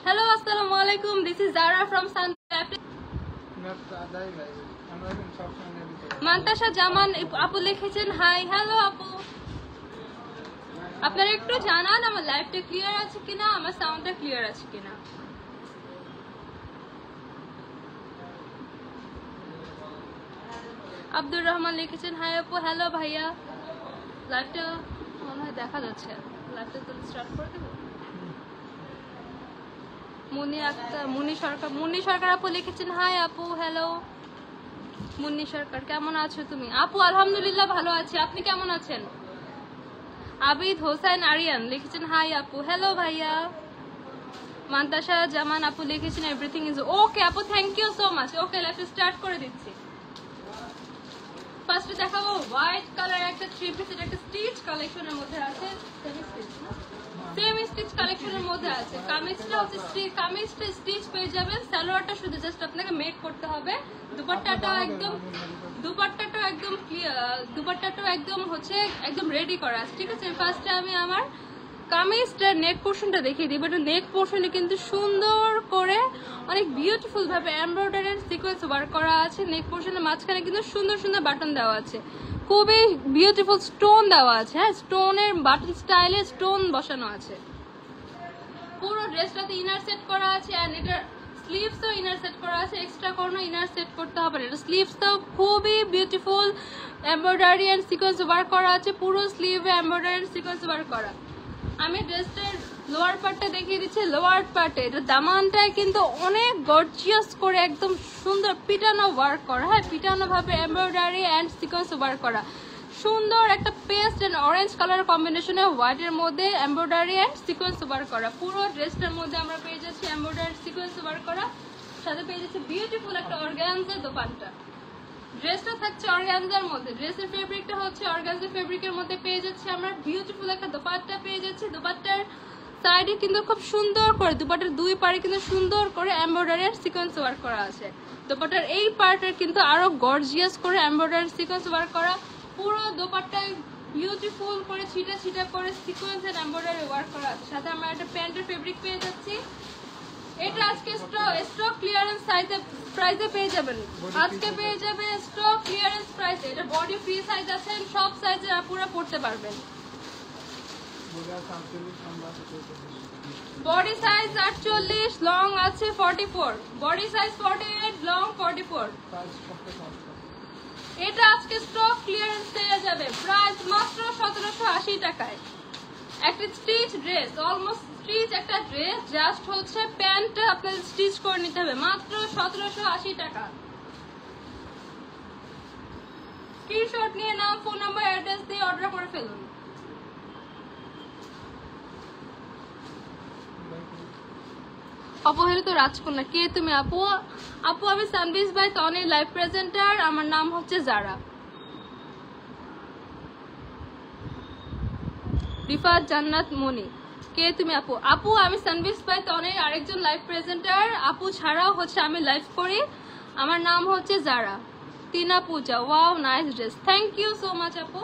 Hello, assalamu alaikum. This is Zara from Santafe. Mantasha Jaman আপু লিখেছেন high. Hello আপু, আপনারা একটু জানান আমার লাইভটা ক্লিয়ার আছে কিনা, আমার সাউন্ডটা ক্লিয়ার আছে কিনা। আব্দুর রহমান লিখেছেন হাই আপু। হ্যালো ভাইয়া, লাইভটা মনে হয় দেখা যাচ্ছে। লাইভটা তো স্টার্ট করে দেবো। মুন্নি সরকার আপু লিখেছেন হাই আপু। হ্যালো মুন্নি সরকার, কেমন আছো তুমি? আপু আলহামদুলিল্লাহ ভালো আছি, আপনি কেমন আছেন? আবিদ হোসেন আরিয়ান লিখেছেন হাই আপু। হ্যালো ভাইয়া। মান্তাসা জামান আপু লিখেছেন এভরিথিং ইজ ওকে আপু, থ্যাংক ইউ সো মাচ। ওকে লাইভটা স্টার্ট করে দিচ্ছি। ফার্স্টে দেখাবো হোয়াইট কালার একটা থ্রি পিসের একটা স্টিচ কালেকশনের মধ্যে আছে, সেমি স্টিচ কালেকশনের মধ্যে আছে। কামিজটা হচ্ছে কামিজটা স্টিচ পেয়ে যাবেন, সালোয়ারটা শুধু জাস্ট আপনাকে মেক করতে হবে। দুপাট্টাটাও একদম হচ্ছে একদম রেডি করা আছে, ঠিক আছে। ফার্স্টে আমি আমার কামিজটার নেক পোর্শনটা দেখিয়ে দিই। এটা নেক পোর্শনে কিন্তু সুন্দর করে অনেক বিউটিফুল ভাবে এমব্রয়ডারি এন্ড সিকোয়েন্স ওয়ার্ক করা আছে। নেক পোর্শনের মাঝখানে কিন্তু সুন্দর সুন্দর বাটন দেওয়া আছে, খুবই বিউটিফুল স্টোন দেওয়া আছে। হ্যাঁ, স্টোনের বাটন স্টাইলে স্টোন বসানো আছে। পুরো ড্রেসটাতে ইনার সেট করা আছে এন্ড এটা স্লিভসও ইনার সেট করা আছে, এক্সট্রা কোনো ইনার সেট করতে হবে না। এটা স্লিভসটাও খুবই beautiful embroidery and sequence work করা আছে, পুরো স্লিভে এমব্রয়ডারি এন্ড সিকোয়েন্স ওয়ার্ক করা। আমি ড্রেসটার লোয়ার পার্টটা দেখিয়ে দিচ্ছি। লোয়ার পার্টে এটা দামানটায় কিন্তু অনেক গর্জিয়াস করে একদম সুন্দর পিটানো ওয়ার্ক করা। হ্যাঁ, পিটানো ভাবে এমব্রয়ডারি এন্ড সিকোয়েন্স ওয়ার্ক করা, সুন্দর একটা পেস্ট এন্ড অরেঞ্জ কালার কম্বিনেশনে হোয়াইটের মধ্যে এমব্রয়ডারি এন্ড সিকোয়েন্স ওয়ার্ক করা। পুরো ড্রেসটার মধ্যে আমরা পেয়ে যাচ্ছি এমব্রয়ডারি সিকোয়েন্স ওয়ার্ক করা, সাথে পেয়ে যাচ্ছি বিউটিফুল একটা অর্গানজা দোপাট্টা। ড্রেসটা থাকছে অর্গানজার মধ্যে, ড্রেসের ফেব্রিকটা হচ্ছে অর্গানজা ফেব্রিকের মধ্যে পেয়ে যাচ্ছে আমরা বিউটিফুল একটা দোপাট্টা পেয়ে যাচ্ছি। দোপাট্টার সাইডে কিন্তু খুব সুন্দর করে দুপাট্টার দুই পাড়ে কিন্তু সুন্দর করে এমব্রয়ডারি আর সিকোয়েন্স ওয়ার্ক করা আছে। দোপাট্টার এই পার্টের কিন্তু আরো গর্জিয়াস করে এমব্রয়ডারি সিকোয়েন্স ওয়ার্ক করা, পুরো দোপাট্টায় বিউটিফুল করে ছিটা ছিটা করে সিকোয়েন্স এন্ড এমব্রয়ডারি ওয়ার্ক করা আছে। সাথে আমরা একটা প্যান্টের ফেব্রিক পেয়ে যাচ্ছি। এটা আজকে স্টক ক্লিয়ারেন্স প্রাইসে পেয়ে যাবেন, আজকে পেয়ে যাবে স্টক ক্লিয়ারেন্স প্রাইসে। এটা বডি ফ্রি সাইজ আছে, সব সাইজের আপুরা পড়তে পারবেন। বডি সাইজ 48, লং আছে 44, বডি সাইজ 48, লং 44। এটা আজকে স্টক ক্লিয়ারেন্স পেয়ে যাবে, প্রাইস মাত্র 1780 টাকায়। একটা স্টিচ ড্রেস, অলমোস্ট স্টিচ একটা ড্রেস, জাস্ট হচ্ছে প্যান্টটা আপনাদের স্টিচ করে নিতে হবে, মাত্র 1780 টাকা। স্ক্রিনশট নিয়ে নাম, ফোন নাম্বার, অ্যাড্রেস দিয়ে অর্ডার করে ফেলুন। অপহেলিত রাজকন্যা, কে তুমি আপু? আপু আমি সানবিজ বাই তনি লাইভ প্রেজেন্টার, আমার নাম হচ্ছে জারা। রিফাত জান্নাত মনি, কে তুমি আপু? আপু আমি সানবিজ বাই তনির আরেকজন লাইভ প্রেজেন্টার। আপু ছাড়াও হচ্ছে আমি লাইভ করি, আমার নাম হচ্ছে Zara. Tina Puja, wow nice dress, thank you so much আপু।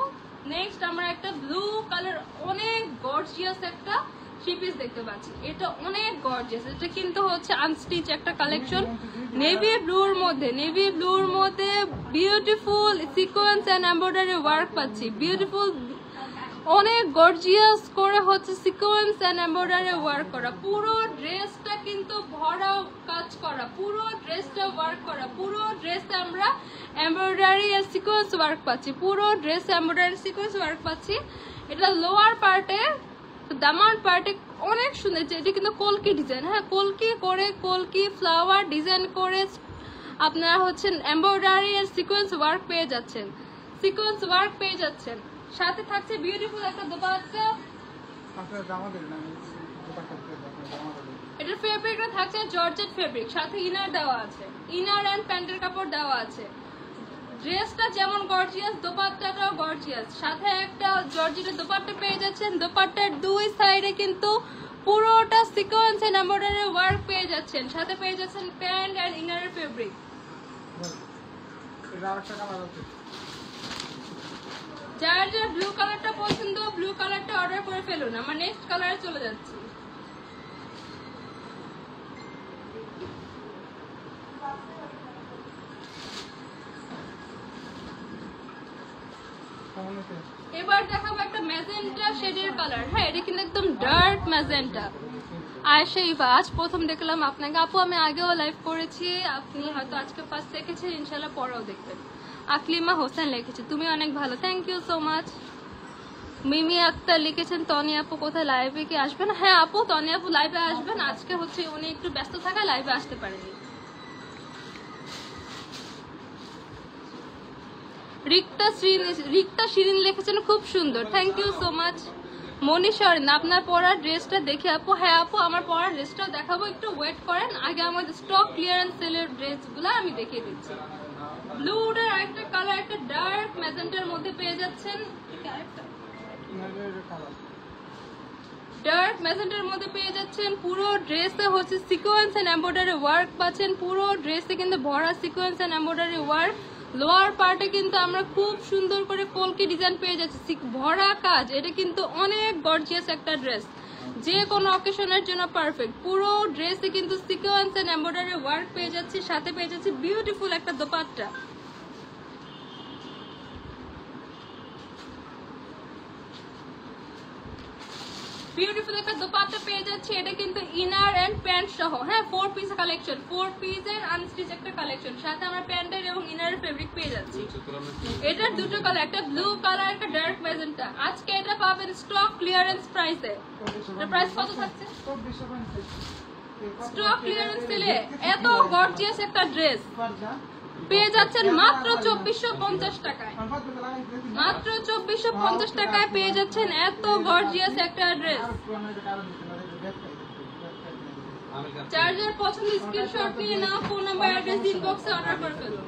নেক্সট আমরা একটা ব্লু কালার অনেক গর্জিয়াস একটা থ্রি পিস দেখতে পাচ্ছি, এটা অনেক গর্জিয়াস। এটা কিন্তু হচ্ছে আনস্টিচ একটা কালেকশন, নেভি ব্লুর মধ্যে beautiful sequence and embroidery work পাচ্ছি, বিউটিফুল অনেক গর্জিয়াস করে হচ্ছে সিকোয়েন্স এন্ড এমব্রয়ডারি ওয়ার্ক করা। পুরো ড্রেসটা কিন্তু ভরা কাজ করা, পুরো ড্রেসটা ওয়ার্ক করা, পুরো ড্রেসে আমরা এমব্রয়ডারি আর সিকোয়েন্স ওয়ার্ক পাচ্ছি, পুরো ড্রেসে এমব্রয়ডারি সিকোয়েন্স ওয়ার্ক পাচ্ছি। এটা লোয়ার পার্টে, দামান পার্টে অনেক সুন্দর, এটা কিন্তু কলকি ডিজাইন। হ্যাঁ, কলকি ফ্লাওয়ার ডিজাইন করে আপনারা হচ্ছে এমব্রয়ডারি আর সিকোয়েন্স ওয়ার্ক পেয়ে যাচ্ছেন, সাথে থাকছে বিউটিফুল একটা দোপাট্টা। এটার ফেব্রিকটা থাকছে জর্জেট ফেব্রিক, সাথে ইনার দেওয়া আছে, ইনার এন্ড প্যান্টের কাপড় দেওয়া আছে। ড্রেসটা যেমন গর্জিয়াস, দোপাট্টাটাও গর্জিয়াস, সাথে একটা জর্জেটের দোপাট্টা পেয়ে যাচ্ছেন। দোপাট্টার দুই সাইডে কিন্তু পুরোটা সিকোয়েন্স এন্ড এমব্রয়ডারি ওয়ার্ক পেয়ে যাচ্ছেন, সাথে পেয়ে যাচ্ছেন প্যান্ট এন্ড ইনারের ফেব্রিক। যার যার ব্লু কালারটা পছন্দ, ব্লু কালারটা অর্ডার করে ফেলুন। আমরা নেক্সট কালারে চলে যাচ্ছি। এবার দেখাবো একটা ম্যাজেন্টা শেডের কালার। হ্যাঁ, এটা কিন্তু একদম ডার্ক ম্যাজেন্টা। আয়েশা ইভা, আজ প্রথম দেখলাম আপনাকে। আপু আমি আগেও লাইভ করেছি, আপনি হয়তো আজকে ফার্স্ট দেখেছেন, ইনশাল্লাহ পরেও দেখবেন। আকলিমা হোসেন লিখেছে তুমি অনেক ভালো, থ্যাংক ইউ সো মাচ। মিমি আক্তার লিখেছেন তনি আপু কোথায় লাইভে কি আসবেন? হ্যাঁ আপু, তনি আপু লাইভে আসবেন। আজকে হচ্ছে উনি একটু ব্যস্ত থাকা, লাইভে আসতে পারেনি। রিক্তা শিরিন লিখেছেন খুব সুন্দর, থ্যাংক ইউ সো মাচ। মনি সরেন, আপনার পরার ড্রেসটা দেখে আপু। হ্যাঁ আপু, আমার পরার ড্রেসটাও দেখাবো, একটু ওয়েট করেন। আগে আমাদের স্টক ক্লিয়ারেন্স সেলের ড্রেসগুলো আমি দেখিয়ে দিচ্ছি। ব্লুটার আরেকটা কালার, একটা ডার্ক ম্যাজেন্টার মধ্যে পেয়ে যাচ্ছেন। ডার্ক ম্যাজেন্টার মধ্যে পেয়ে যাচ্ছেন। পুরো ড্রেসে হচ্ছে সিকোয়েন্স এন্ড এমব্রয়ডারি ওয়ার্ক পাচ্ছেন। পুরো ড্রেসে কিন্তু ভরা sequence and embroidery work. Lower পার্টে কিন্তু আমরা খুব সুন্দর করে কলকি ডিজাইন পেয়ে যাচ্ছি, ভরা কাজ। এটা কিন্তু অনেক গর্জিয়াস একটা ড্রেস, যে কোনো অকেশনের জন্য পারফেক্ট। পুরো ড্রেসে কিন্তু সিকোয়েন্স এন্ড এমব্রয়ডারি ওয়ার্ক পেয়ে যাচ্ছি, সাথে পেয়ে যাচ্ছি বিউটিফুল একটা দোপাট্টা। বিউটিফুল একটা দোপাট্টা পেয়ে যাচ্ছে। এটা কিন্তু ইনার এন্ড প্যান্ট সহ। হ্যাঁ, 4 পিস কালেকশন, 4 পিসের আনস্টিচ একটা কালেকশন, সাথে আমরা প্যান্টের এবং ইনারের ফেব্রিক পেয়ে যাচ্ছি। এটার দুটো কালার, একটা ব্লু কালার, একটা ডার্ক ম্যাজেন্টা। আজকে এটা পাবেন স্টক ক্লিয়ারেন্স প্রাইসে। এর প্রাইস কত থাকছে? স্টক ক্লিয়ারেন্স সেলে এত গর্জিয়াস একটা ড্রেস পেয়ে যাচ্ছেন মাত্র 2450 টাকায়। মাত্র 2450 টাকায় পেয়ে যাচ্ছেন এত গর্জিয়াস একটা ড্রেস। যার যার পছন্দ স্ক্রিনশট নিয়ে নাও, ফোন নাম্বার অ্যাড্রেস ইনবক্সে অর্ডার করে ফেলুন।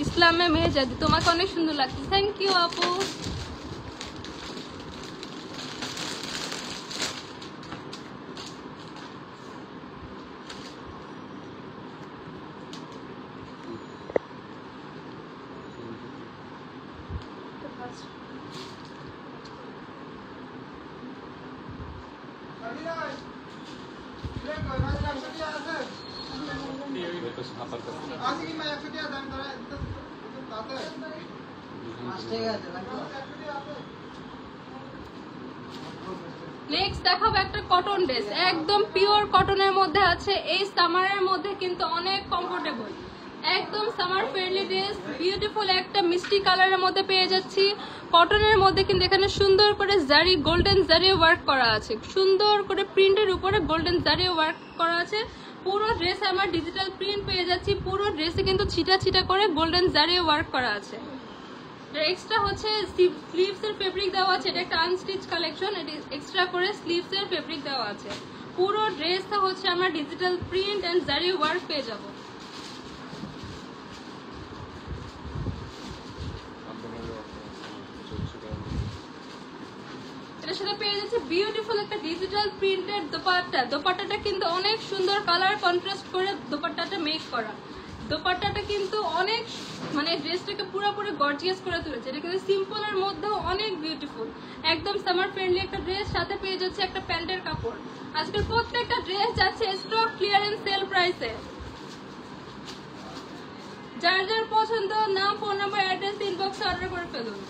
ইসলামে মেহেজাদি, তোমাকে অনেক সুন্দর লাগছে, থ্যাংক ইউ আপু। নেক্সট দেখাবো একটা কটন ড্রেস, একদম পিওর কটনের মধ্যে আছে। এই সামারের মধ্যে কিন্তু অনেক কমফোর্টেবল, একদম সামার ফ্রেন্ডলি ড্রেস। বিউটিফুল একটা মিষ্টি কালারের মধ্যে পেয়ে যাচ্ছি। কটনের মধ্যে কিন্তু এখানে সুন্দর করে জারি, গোল্ডেন জারি ওয়ার্ক করা আছে, সুন্দর করে প্রিন্টের উপরে গোল্ডেন জারি ওয়ার্ক করা আছে। পুরো ড্রেসে আমার ডিজিটাল প্রিন্ট পেয়ে যাচ্ছি। পুরো ড্রেসে কিন্তু ছিটা ছিটা করে গোল্ডেন জারি ওয়ার্ক করা আছে। এক্সট্রা হচ্ছে স্লিভস এর ফেব্রিক দেওয়া আছে। এটা একটা আনস্টিচ কালেকশন, এটা এক্সট্রা করে স্লিভস এর ফেব্রিক দেওয়া আছে। পুরো ড্রেসটা হচ্ছে আমরা ডিজিটাল প্রিন্ট এন্ড জারি ওয়ার্ক পেয়ে যাব। এটার সাথে পেয়ে যাচ্ছে বিউটিফুল একটা ডিজিটাল প্রিন্টেড দোপাট্টা। দোপাট্টাটা কিন্তু অনেক সুন্দর কালার কন্ট্রাস্ট করে দোপাট্টাটা মেক করা। দোপাট্টাটা কিন্তু অনেক মানে ড্রেসটাকে পুরোপুরি গর্জিয়াস করে তুলেছে। এটা কিন্তু সিম্পলের মধ্যেও অনেক বিউটিফুল, একদম সামার ফ্রেন্ডলি একটা ড্রেস। সাথে পেয়ে যাচ্ছে একটা প্যান্টের কাপড়। আজকের প্রত্যেকটা ড্রেস যাচ্ছে স্টক ক্লিয়ারেন্স সেল প্রাইসে। যার যার পছন্দ নাম, ফোন নাম্বার, অ্যাড্রেস ইনবক্সে অর্ডার করে ফেলুন।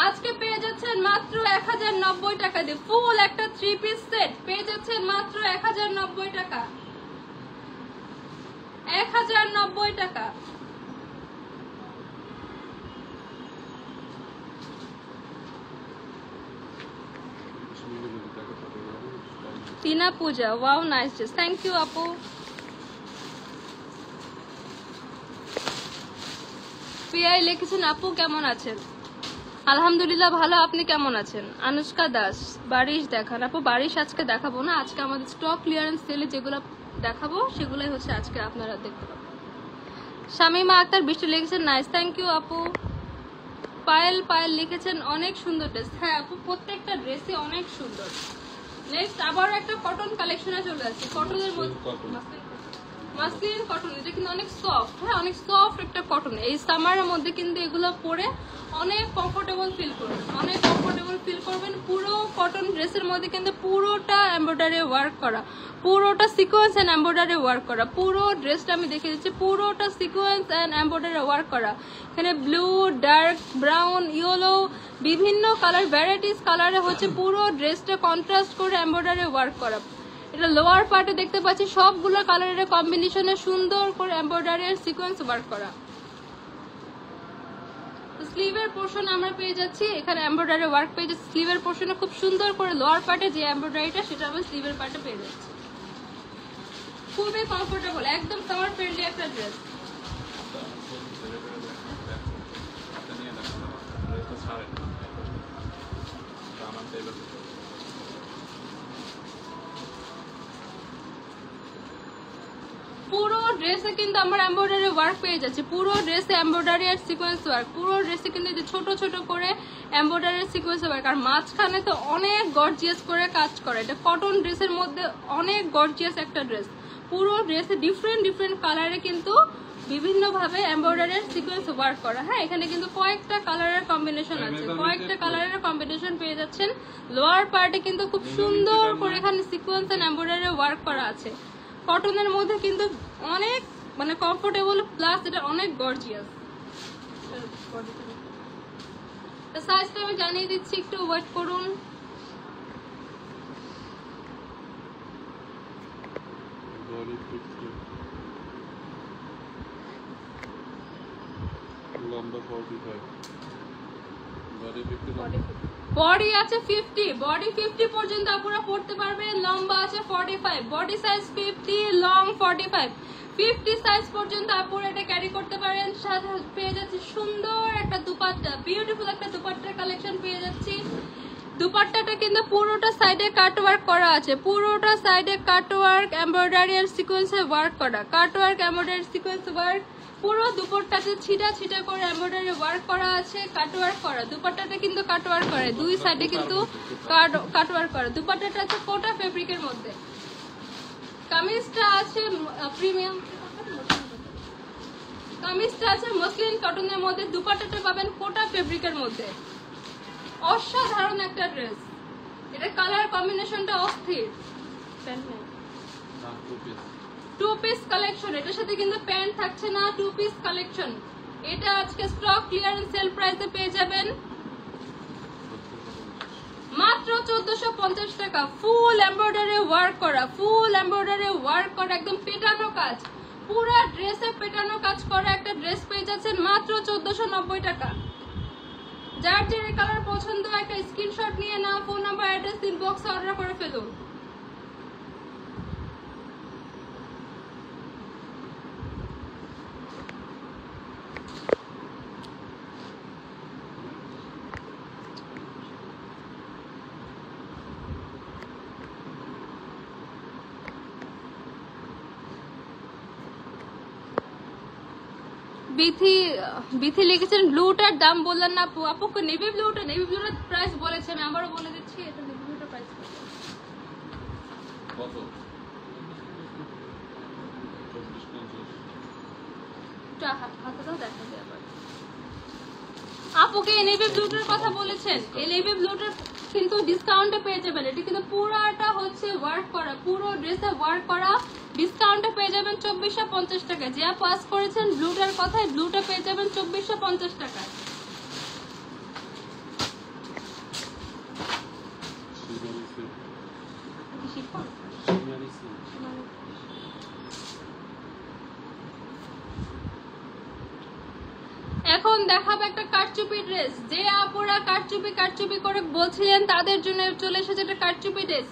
আজকে পেয়ে যাচ্ছেন মাত্র 1090 টাকা দিয়ে ফুল একটা 3 পিস সেট পেয়ে যাচ্ছেন মাত্র 1090 টাকা। 1090 টাকা। Tina Puja, wow nice dress, thank you আপু। পিআই লিখেছেন আপু কেমন আছেন? আলহামদুলিল্লাহ ভালো, আপনি কেমন আছেন? আনুষ্কা দাস, বারিশ দেখান। আপু বারিশ আজকে দেখাবো না, আজকে আমাদের স্টক ক্লিয়ারেন্স সেলে যেগুলো দেখাবো সেগুলোই হচ্ছে আজকে আপনারা দেখতে পাবেন। শামিমা আক্তার বৃষ্টি লিখেছেন নাইস, থ্যাংক ইউ আপু। পায়েল লিখেছেন অনেক সুন্দর ড্রেস। হ্যাঁ আপু, প্রত্যেকটা ড্রেসই অনেক সুন্দর। নেক্সট আবার একটা কটন কালেকশনে চলে আসছে। কটনের মধ্যে মাসলিন কটন, এটা কিন্তু অনেক সফট। হ্যাঁ, অনেক সফট একটা কটন। এই সামারের মধ্যে কিন্তু এগুলো পরে অনেক কমফোর্টেবল ফিল করবেন, অনেক কমফোর্টেবল ফিল করবেন। পুরো কটন ড্রেসের মধ্যে কিন্তু পুরোটা এমব্রয়ডারি ওয়ার্ক করা, পুরোটা সিকোয়েন্স এন্ড এমব্রয়ডারি ওয়ার্ক করা। পুরো ড্রেসটা আমি দেখিয়ে দিচ্ছি, পুরোটা সিকোয়েন্স এন্ড এমব্রয়ডারি ওয়ার্ক করা। এখানে ব্লু, ডার্ক ব্রাউন, ইয়েলো, বিভিন্ন কালার, ভ্যারাইটিস কালারে হচ্ছে পুরো ড্রেসটা কন্ট্রাস্ট করে এমব্রয়ডারি ওয়ার্ক করা। এটা লোয়ার পার্টে দেখতে পাচ্ছি সবগুলো কালারের কম্বিনেশনে সুন্দর করে এমব্রয়ডারি আর সিকোয়েন্স ওয়ার্ক করা। স্লিভের পোর্শন আমরা পেয়ে যাচ্ছি, এখানে এমব্রয়ডারি ওয়ার্ক পেয়ে যাচ্ছি স্লিভের পোর্শনে খুব সুন্দর করে। লোয়ার পার্টে যে এমব্রয়ডারিটা সেটা আমরা স্লিভের পার্টে পেয়ে যাচ্ছি। খুবই কমফোর্টেবল, একদম সামার ফ্রেন্ডলি একটা ড্রেস। পুরো ড্রেসে কিন্তু আমার এমব্রয়ডারি ওয়ার্ক পেয়ে যাচ্ছে, পুরো ড্রেসে এমব্রয়ডারি আর সিকোয়েন্স ওয়ার্ক। পুরো ড্রেসে কিন্তু ছোট ছোট করে এমব্রয়ডারি আর সিকোয়েন্স ওয়ার্ক, আর মাঝখানে তো অনেক গর্জিয়াস করে কাজ করে। এটা কটন ড্রেসের মধ্যে অনেক গর্জিয়াস একটা ড্রেস। পুরো ড্রেসে ডিফারেন্ট ডিফারেন্ট কালারে কিন্তু বিভিন্ন ভাবে এমব্রয়ডারি আর সিকোয়েন্স ওয়ার্ক করা। হ্যাঁ, এখানে কিন্তু কয়েকটা কালারের কম্বিনেশন আছে, কয়েকটা কালারের কম্বিনেশন পেয়ে যাচ্ছেন। লোয়ার পার্টে কিন্তু খুব সুন্দর করে এখানে সিকোয়েন্স এন্ড এমব্রয়ডারি ওয়ার্ক করা আছে। কটনের মধ্যে কিন্তু অনেক মানে কমফোর্টেবল, প্লাস এটা অনেক গর্জিয়াস। সাইজটা আমি জানিয়ে দিচ্ছি, একটু ওয়েট করুন। বডি আছে 50, বডি 50 পর্যন্ত আপনারা পড়তে পারবেন। লম্বা আছে 45, বডি সাইজ 50, লং 45, 50 সাইজ পর্যন্ত আপনারা এটা ক্যারি করতে পারেন। সাথে পেয়ে যাচ্ছি সুন্দর একটা দুপাট্টা, বিউটিফুল একটা দুপাট্টার কালেকশন পেয়ে যাচ্ছি। দুপাট্টাটা কিন্তু পুরোটা সাইডে কাট ওয়ার্ক করা আছে, পুরোটা সাইডে কাট ওয়ার্ক, এমব্রয়ডারি আর সিকোয়েন্সে ওয়ার্ক করা, কাট ওয়ার্ক, এমব্রয়ডারি, সিকোয়েন্স ওয়ার্ক। পুরো দুপাট্টাতে ছিটা ছিটা করে এমব্রয়ডারি ওয়ার্ক করা আছে, কাট ওয়ার্ক করা। দুপাট্টাটা কিন্তু কাট ওয়ার্ক করে, দুই সাইডে কিন্তু কাট ওয়ার্ক করা। দুপাট্টাটা আছে কোটা ফেব্রিকের মধ্যে। কামিজটা আছে প্রিমিয়াম, কামিজটা আছে মসলিন কটনের মধ্যে। দুপাট্টাটা পাবেন কোটা ফেব্রিকের মধ্যে। অসাধারণ একটা ড্রেস, এটা কালার কম্বিনেশনটা অস্থির। টু পিস কালেকশন, এটার সাথে কিন্তু প্যান্ট থাকছে না, টু পিস কালেকশন। এটা আজকে স্টক ক্লিয়ারেন্স সেল প্রাইসে পেয়ে যাবেন মাত্র 1450 টাকা। ফুল এমব্রয়ডারি ওয়ার্ক করা, ফুল এমব্রয়ডারি ওয়ার্ক করা, একদম পেটানো কাজ, পুরো ড্রেসে পেটানো কাজ করা একটা ড্রেস পেয়ে যাচ্ছেন মাত্র 1490 টাকা। যার যে কালার পছন্দ একটা স্ক্রিনশট নিয়ে নাও, ফোন নাম্বার, অ্যাড্রেস, ইনবক্সে অর্ডার করে ফেলুন। বিথি লিখেছেন ব্লুটার দাম বললেন না আপু। আপু নেভি ব্লুটা, নেভি ব্লুটার প্রাইস বলেছে, আমি আবারও বলে দিচ্ছি। এটা নেভি ব্লুটার প্রাইস কত? আপুকে নেভি ব্লুটার কথা বলেছেন, এই নেভি ব্লুটার কিন্তু ডিসকাউন্টে পেয়ে যাবেন। এটা কিন্তু পুরোটা হচ্ছে ওয়ার্ক করা, পুরো ড্রেসে ওয়ার্ক করা। ডিসকাউন্টে পেয়ে যাবেন 2450 টাকা। যে পাস করেছেন ব্লুটার কথায়, ব্লুটা পেয়ে যাবেন 2450 টাকায়। এখন দেখাবো একটা কারচুপি ড্রেস। যে আপুরা কারচুপি করে বলছিলেন তাদের জন্য চলে এসেছে একটা কারচুপি ড্রেস।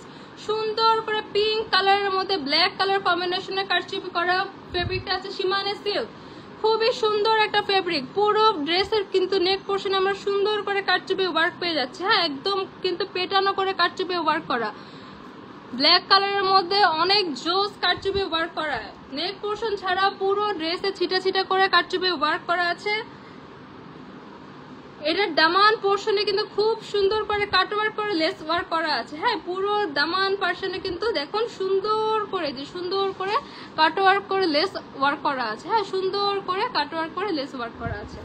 সুন্দর করে পিঙ্ক কালারের মধ্যে ব্ল্যাক কালার কম্বিনেশনে কারচুপি করা। ফেব্রিকটা আছে সীমানে সিল্ক, খুবই সুন্দর একটা ফেব্রিক। পুরো ড্রেসের কিন্তু নেক পোর্শনে আমরা সুন্দর করে কারচুপি ওয়ার্ক পেয়ে যাচ্ছে। হ্যাঁ, একদম কিন্তু পেটানো করে কারচুপি ওয়ার্ক করা। ব্ল্যাক কালারের মধ্যে অনেক জোস কারচুপি ওয়ার্ক করা। নেক পোর্শন ছাড়া পুরো ড্রেসে ছিটা ছিটা করে কারচুপি ওয়ার্ক করা আছে। এটার দামান পোর্শনে কিন্তু খুব সুন্দর করে কাটওয়ার্ক করে লেস ওয়ার্ক করা আছে। হ্যাঁ, পুরো দামান পোর্শনে কিন্তু দেখুন সুন্দর করে কাটওয়ার্ক করে লেস ওয়ার্ক করা আছে। হ্যাঁ, সুন্দর করে কাটওয়ার্ক করে লেস ওয়ার্ক করা আছে।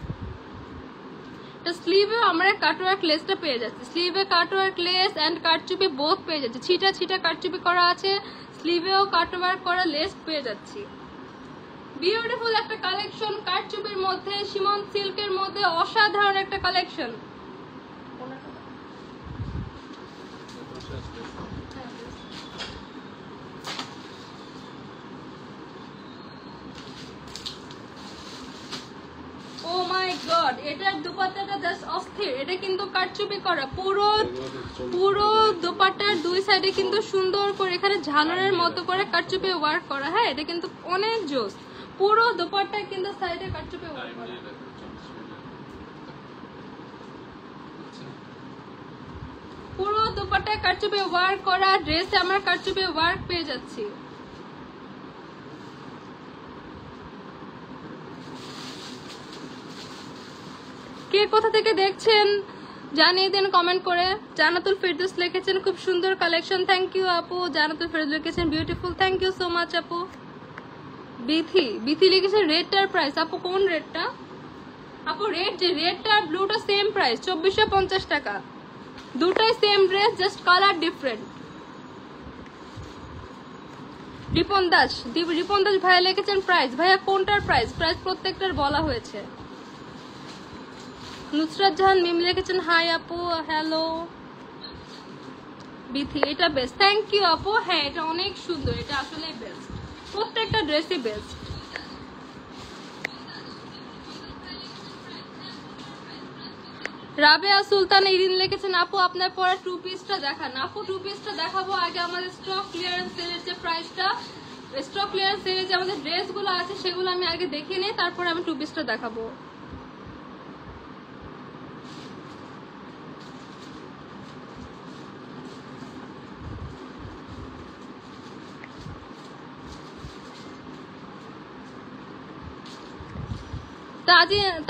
স্লিভে আমরা কাটওয়ার্ক লেসটা পেয়ে যাচ্ছি, স্লিভে কাটওয়ার্ক লেস এন্ড কাটচুপি বোথ পেয়ে যাচ্ছি, ছিটা ছিটা কাটচুপি করা আছে, স্লিভেও কাটওয়ার্ক করা লেস পেয়ে যাচ্ছি। বিউটিফুল একটা কালেকশন, কাটচুপির মধ্যে শিমন সিল্কের মধ্যে অসাধারণ একটা কালেকশন। ও মাই গড, এটার দুপাট্টাটা জাস্ট অস্থির। এটা কিন্তু কাটচুপি করা, পুরো পুরো দুপাট্টার দুই সাইডে কিন্তু সুন্দর করে এখানে ঝালরের মতো করে কাটচুপি ওয়ার্ক করা। হ্যাঁ, এটা কিন্তু অনেক জোস। পুরো দুপাট্টা কিন্তু সাইডে কাটচুপি ওয়ার্ক করা, পুরো দুপাট্টায় কাটচুপি ওয়ার্ক করা। ড্রেসে আমরা কাটচুপি ওয়ার্ক পেয়ে যাচ্ছি। কে কোথা থেকে দেখছেন জানিয়ে দেন কমেন্ট করে। জান্নাতুল ফেরদৌস লিখেছেন খুব সুন্দর কালেকশন, থ্যাংক ইউ আপু। জান্নাতুল ফেরদৌস লিখেছেন beautiful, thank you so much আপু। বিথি লিখেছেন রেডটার প্রাইস, আপু কোন রেডটা? আপু রেড, যে রেডটা আর ব্লুটা সেম প্রাইস, 2450 টাকা। দুটাই same dress, just colour different. Ripon Das ভাইয়া লিখেছেন প্রাইস। ভাইয়া কোনটার প্রাইস? প্রাইস প্রত্যেকটার বলা হয়েছে। নুসরাত জাহান মিম লিখেছেন হাই আপু, হ্যালো। বিথি, এটা বেস্ট, থ্যাংক ইউ আপু। হ্যাঁ, এটা অনেক সুন্দর, এটা আসলে বেস্ট, প্রত্যেকটা ড্রেসই বেস্ট। রাবেয়া সুলতান ইরিন লিখেছেন আপু আপনার পরা টু পিসটা দেখান। আপু টু পিসটা দেখাবো, আগে আমাদের স্টক ক্লিয়ারেন্স সেলের যে প্রাইসটা, স্টক ক্লিয়ারেন্স সেলের যে আমাদের ড্রেসগুলো আছে সেগুলো আমি আগে দেখে নিই, তারপরে আমি টু পিসটা দেখাবো।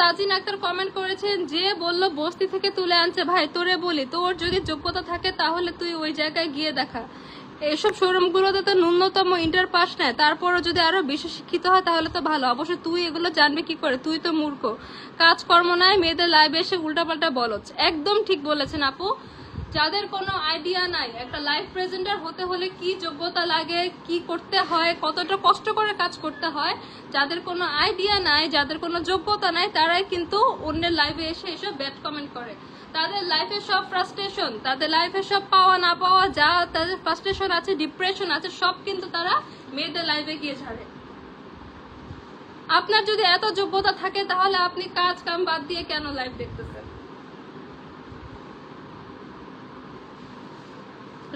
তাজিন আক্তার কমেন্ট করেছেন, যে বললো বস্তি থেকে তুলে আনছে, ভাই তোরে বলি, তোর যদি যোগ্যতা থাকে তাহলে তুই ওই জায়গায় গিয়ে দেখা। এইসব শোরুমগুলোতে তো ন্যূনতম ইন্টার পাস নেয়, তারপরও যদি আরো বেশি শিক্ষিত হয় তাহলে তো ভালো। অবশ্য তুই এগুলো জানবি কি করে, তুই তো মূর্খ, কাজকর্ম নাই, মেয়েদের লাইভে এসে উল্টাপাল্টা বলছ। একদম ঠিক বলেছেন আপু। যাদের কোনো আইডিয়া নাই একটা লাইভ প্রেজেন্টার হতে হলে কি যোগ্যতা লাগে, কি করতে হয়, কতটা কষ্ট করে কাজ করতে হয়, যাদের কোনো আইডিয়া নাই, যাদের কোনো যোগ্যতা নাই, তারাই কিন্তু অন্যের লাইভে এসে এসব ব্যাড কমেন্ট করে। তাদের লাইফে সব ফ্রাস্ট্রেশন, তাদের লাইফে সব পাওয়া না পাওয়া, যা তাদের ফ্রাস্ট্রেশন আছে, ডিপ্রেশন আছে, সব কিন্তু তারা মেয়েদের লাইভে গিয়ে ছাড়ে। আপনার যদি এত যোগ্যতা থাকে তাহলে আপনি কাজ কাম বাদ দিয়ে কেন লাইভ দেখতেছেন?